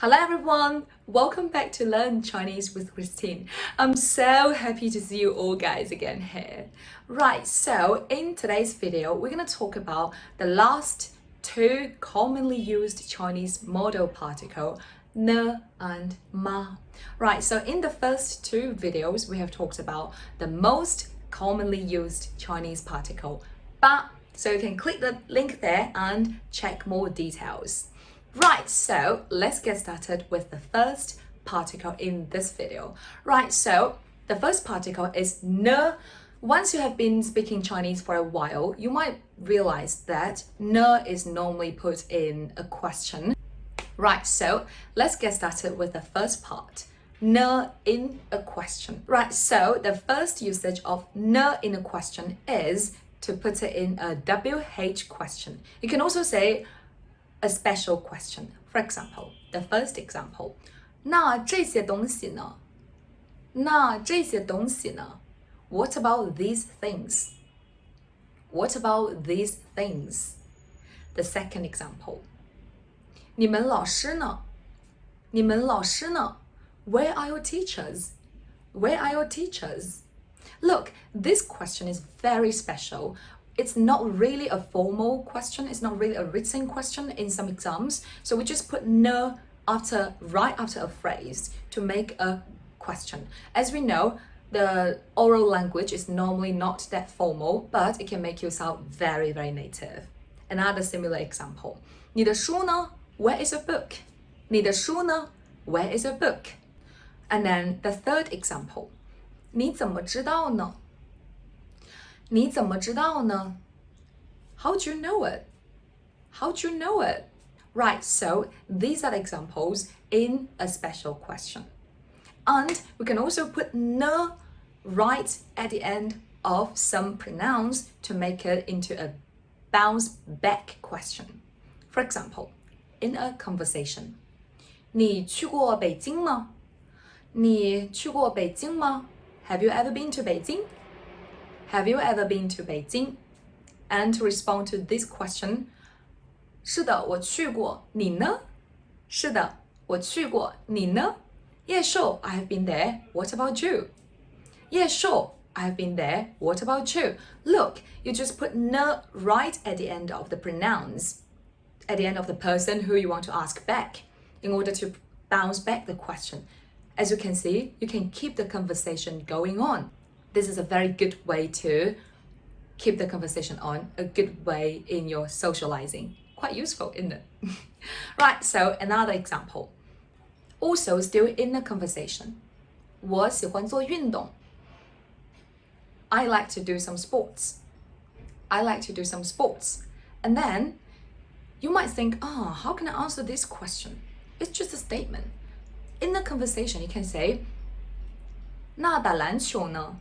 Hello everyone, welcome back to Learn Chinese with Christine. I'm so happy to see you all guys again here. Right, so in today's video, we're going to talk about the last two commonly used Chinese modal particle, ne and ma. Right, so in the first two videos, we have talked about the most commonly used Chinese particle, ba. So you can click the link there and check more details. Right, so let's get started with the first particle in this video. Right, so the first particle is ne. Once you have been speaking Chinese for a while, you might realize that ne is normally put in a question. Right, so let's get started with the first part. Ne in a question. Right, so the first usage of ne in a question is to put it in a WH question. You can also say a special question. For example, the first example, 那这些东西呢? 那这些东西呢? What about these things? What about these things? The second example, 你们老师呢? 你们老师呢? Where are your teachers? Where are your teachers? Look, this question is very special. It's not really a formal question. It's not really a written question in some exams. So we just put ne right after a phrase to make a question. As we know, the oral language is normally not that formal, but it can make you sound very, very native. Another similar example. 你的书呢? Where is your book? 你的书呢? Where is your book? And then the third example. 你怎么知道呢? 你怎么知道呢? How'd you know it? How'd you know it? Right, so these are examples in a special question. And we can also put ne right at the end of some pronouns to make it into a bounce back question. For example, in a conversation. 你去过北京吗? 你去过北京吗? Have you ever been to Beijing? Have you ever been to Beijing? And to respond to this question, 是的，我去过，你呢? 是的，我去过，你呢? Yeah, sure, I have been there. What about you? Yeah, sure, I have been there. What about you? Look, you just put ne right at the end of the pronouns, at the end of the person who you want to ask back, in order to bounce back the question. As you can see, you can keep the conversation going on. This is a very good way to keep the conversation on, a good way in your socializing. Quite useful, isn't it? Right, so another example. Also still in a conversation. 我喜欢做运动. I like to do some sports. I like to do some sports. And then you might think, how can I answer this question? It's just a statement. In the conversation, you can say, 那打篮球呢?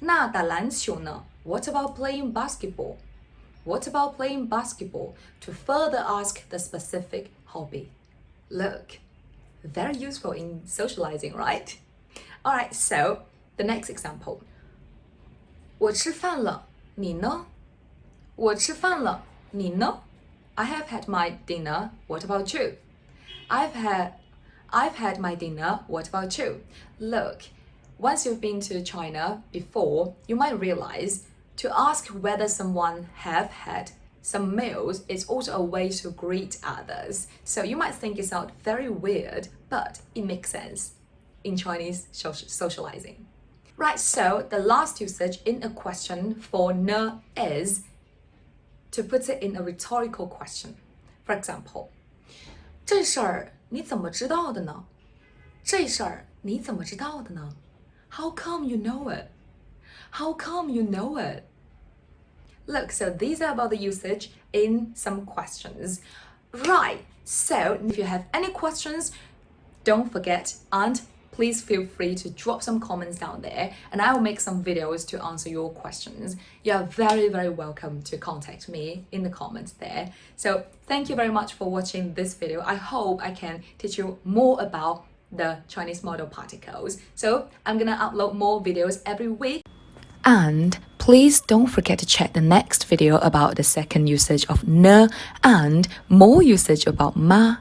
那打篮球呢? What about playing basketball? What about playing basketball? To further ask the specific hobby. Look, very useful in socializing, right? Alright, so the next example. 我吃饭了，你呢? 我吃饭了，你呢? I have had my dinner. What about you? I've had my dinner. What about you? Look, once you've been to China before, you might realize to ask whether someone have had some meals is also a way to greet others. So you might think it sounds very weird, but it makes sense in Chinese socializing. Right, so the last usage in a question for ne is to put it in a rhetorical question. For example, 这事儿你怎么知道的呢? 这事儿你怎么知道的呢? How come you know it? How come you know it? Look, so these are about the usage in some questions. Right, so if you have any questions, don't forget and please feel free to drop some comments down there and I will make some videos to answer your questions. You are very, very welcome to contact me in the comments there. So thank you very much for watching this video. I hope I can teach you more about the Chinese modal particles. So I'm gonna upload more videos every week. And please don't forget to check the next video about the second usage of ne and more usage about ma